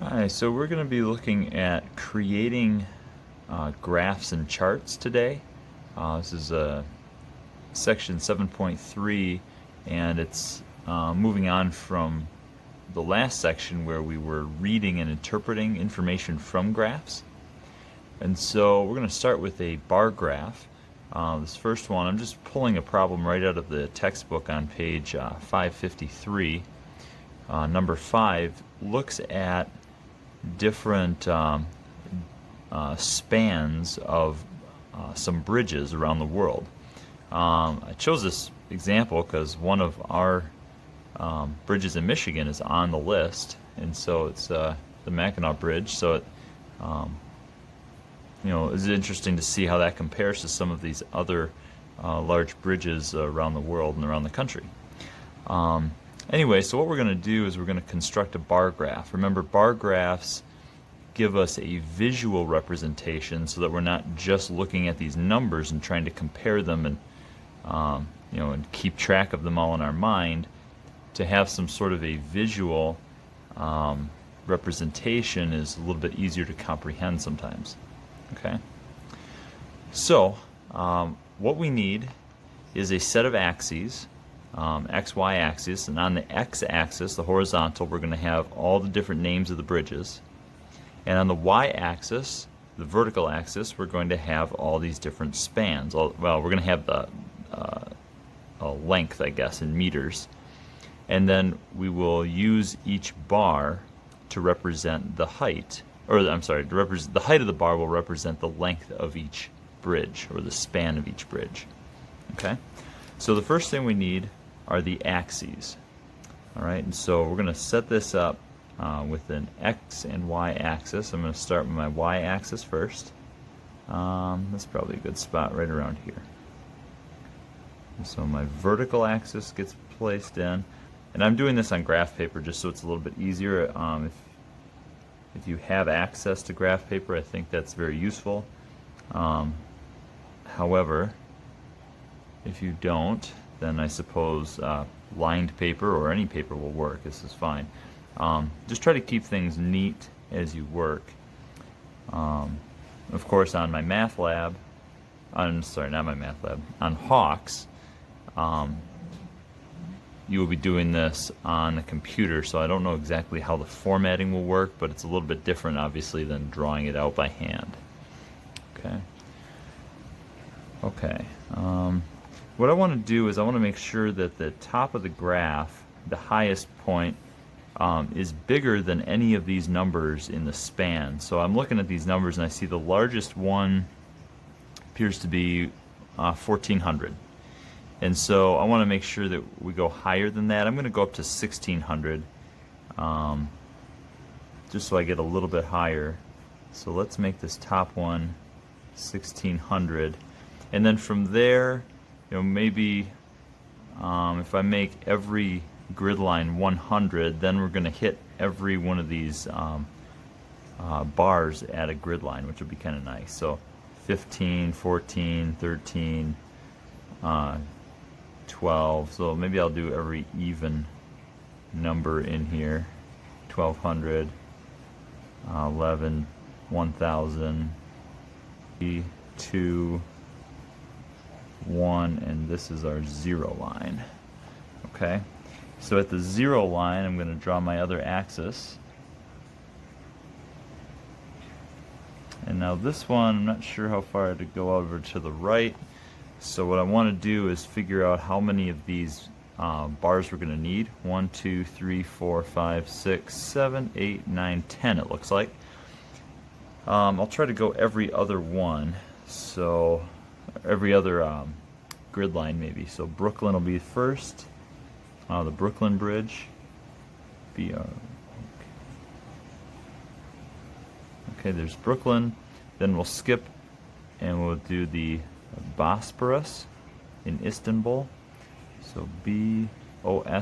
Hi, so we're going to be looking at creating graphs and charts today. This is section 7.3, and it's moving on from the last section where we were reading and interpreting information from graphs. And so we're going to start with a bar graph. This first one, I'm just pulling a problem right out of the textbook on page 553. Number 5 looks at different spans of some bridges around the world. I chose this example because one of our bridges in Michigan is on the list, and so it's the Mackinac Bridge. So it, it's interesting to see how that compares to some of these other large bridges around the world and around the country. Anyway, so what we're going to do is we're going to construct a bar graph. Remember, bar graphs give us a visual representation so that we're not just looking at these numbers and trying to compare them and and keep track of them all in our mind. To have some sort of a visual representation is a little bit easier to comprehend sometimes. Okay. So what we need is a set of axes. XY axis, and on the X axis, the horizontal, we're going to have all the different names of the bridges, and on the Y axis, the vertical axis, we're going to have all these different spans. Well, we're going to have the length, I guess, in meters, and then we will use each bar to represent the height, or I'm sorry, to represent the height of the bar will represent the length of each bridge, or the span of each bridge. Okay, so the first thing we need are the axes. All right, and so we're going to set this up with an X and Y axis. I'm going to start with my Y axis first. That's probably a good spot right around here. And so my vertical axis gets placed in, and I'm doing this on graph paper just so it's a little bit easier. If you have access to graph paper, I think that's very useful. However, if you don't, then I suppose lined paper or any paper will work. This is fine. Just try to keep things neat as you work. Of course, on my math lab, on Hawks, you will be doing this on a computer, so I don't know exactly how the formatting will work, but it's a little bit different, obviously, than drawing it out by hand. Okay. What I want to do is I want to make sure that the top of the graph, the highest point, is bigger than any of these numbers in the span. So I'm looking at these numbers and I see the largest one appears to be 1400. And so I want to make sure that we go higher than that. I'm going to go up to 1600 just so I get a little bit higher. So let's make this top one 1600. And then from there, maybe if I make every grid line 100, then we're going to hit every one of these bars at a grid line, which would be kind of nice. So 15, 14, 13, 12. So maybe I'll do every even number in here. 1200, 11, 1000, 2, 1, and this is our 0 line. Okay, so at the 0 line I'm going to draw my other axis, and now this one I'm not sure how far to go over to the right, so what I want to do is figure out how many of these bars we're going to need. 1, 2, 3, 4, 5, 6, 7, 8, 9, 10 it looks like. I'll try to go every other one, so every other grid line maybe. So Brooklyn will be first. The Brooklyn Bridge. Okay, there's Brooklyn. Then we'll skip and we'll do the Bosporus in Istanbul. So B-O-S-P-O-R-U-S.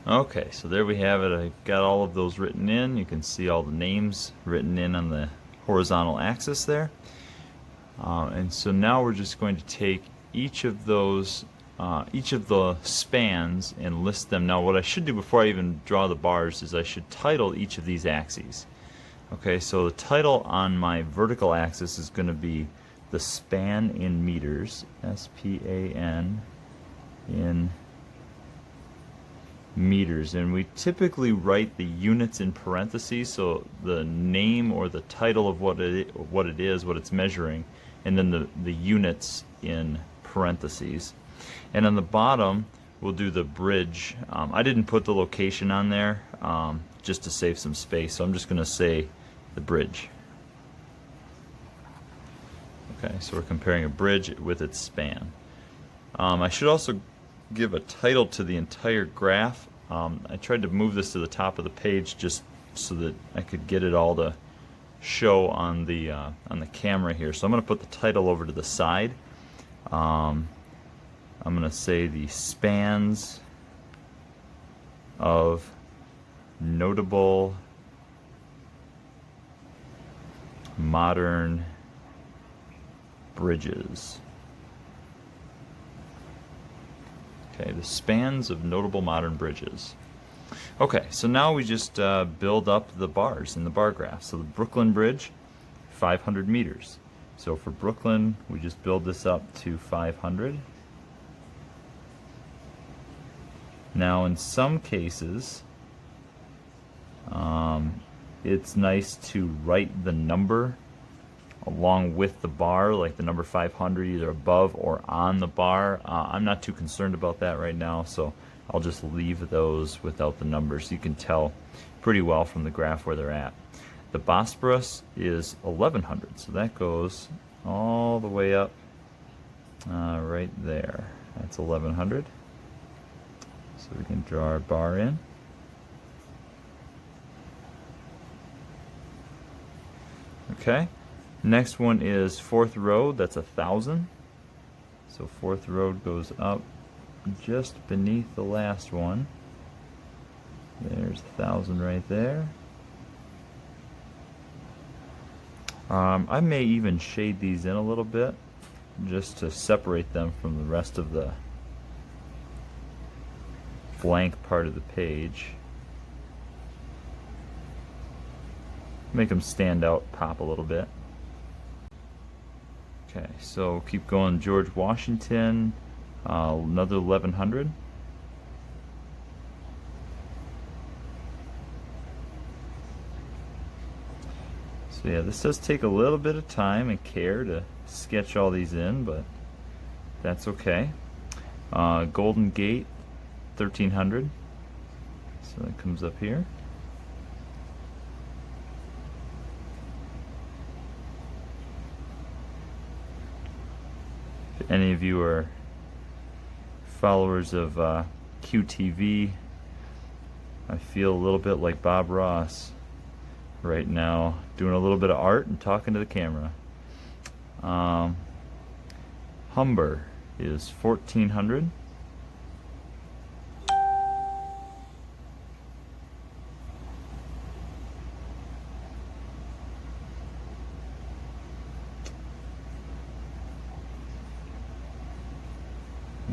Okay, so there we have it. I got all of those written in. You can see all the names written in on the horizontal axis there. And so now we're just going to take each of those each of the spans and list them. Now what I should do before I even draw the bars is I should title each of these axes. Okay, so the title on my vertical axis is going to be the span in meters, S-P-A-N, in meters, and we typically write the units in parentheses, so the name or the title of what it is, what it's measuring, and then the units in parentheses. And on the bottom we'll do the bridge. I didn't put the location on there just to save some space, so I'm just going to say the bridge. Okay, so we're comparing a bridge with its span. I should also give a title to the entire graph. I tried to move this to the top of the page just so that I could get it all to show on the camera here. So I'm going to put the title over to the side. I'm going to say the spans of notable modern bridges. Okay, the spans of notable modern bridges. Okay, so now we just build up the bars in the bar graph. So the Brooklyn Bridge, 500 meters. So for Brooklyn, we just build this up to 500. Now in some cases, it's nice to write the number along with the bar, like the number 500 either above or on the bar. I'm not too concerned about that right now, so I'll just leave those without the numbers. You can tell pretty well from the graph where they're at. The Bosporus is 1100, so that goes all the way up right there. That's 1100. So we can draw our bar in. Okay. Next one is Fourth Road, that's 1,000. So Fourth Road goes up just beneath the last one. There's 1,000 right there. I may even shade these in a little bit just to separate them from the rest of the blank part of the page. Make them stand out, pop a little bit. Okay, so keep going. George Washington, another 1100. So yeah, this does take a little bit of time and care to sketch all these in, but that's okay. Golden Gate, 1300. So that comes up here. If any of you are followers of QTV, I feel a little bit like Bob Ross right now, doing a little bit of art and talking to the camera. Humber is 1400.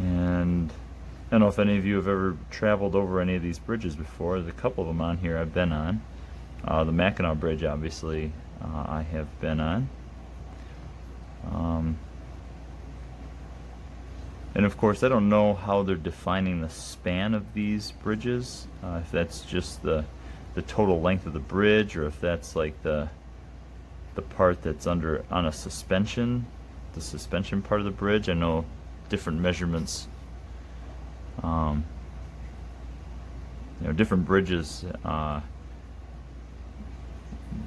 And I don't know if any of you have ever traveled over any of these bridges before. There's a couple of them on here I've been on. The Mackinac Bridge, obviously, I have been on. And of course, I don't know how they're defining the span of these bridges, if that's just the total length of the bridge, or if that's like the part that's on a suspension, the suspension part of the bridge. I know different measurements, different bridges,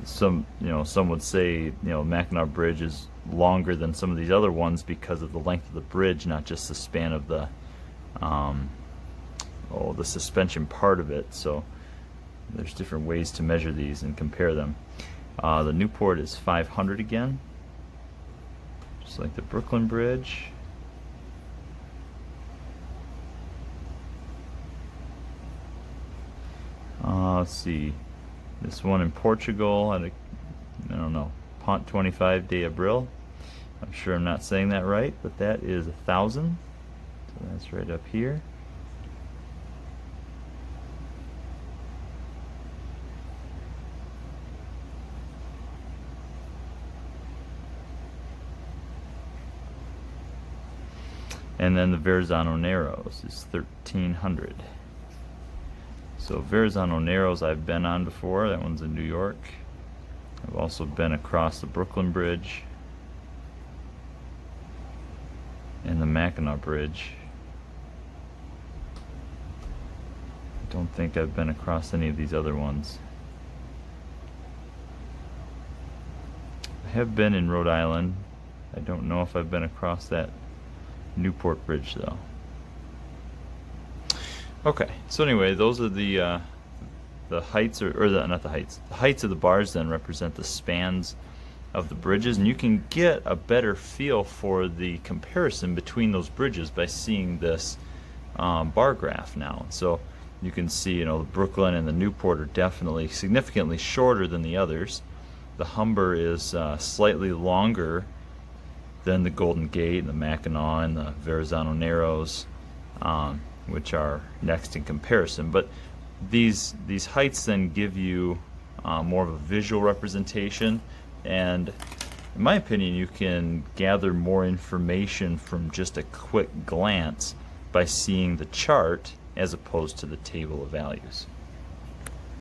some would say Mackinac Bridge is longer than some of these other ones because of the length of the bridge, not just the span of the suspension part of it. So there's different ways to measure these and compare them. The Newport is 500 again, just like the Brooklyn Bridge. Let's see, this one in Portugal at I don't know, Pont 25 de Abril. I'm sure I'm not saying that right, but that is 1,000. So So that's right up here. And then the Verrazano Narrows is 1300. So Verrazano Narrows I've been on before. That one's in New York. I've also been across the Brooklyn Bridge and the Mackinac Bridge. I don't think I've been across any of these other ones. I have been in Rhode Island. I don't know if I've been across that Newport Bridge though. Okay, so anyway, those are the heights, or not the heights. The heights of the bars then represent the spans of the bridges, and you can get a better feel for the comparison between those bridges by seeing this bar graph now. So you can see, you know, the Brooklyn and the Newport are definitely significantly shorter than the others. The Humber is slightly longer than the Golden Gate and the Mackinac and the Verrazano Narrows, which are next in comparison. But these heights then give you more of a visual representation, and in my opinion you can gather more information from just a quick glance by seeing the chart as opposed to the table of values.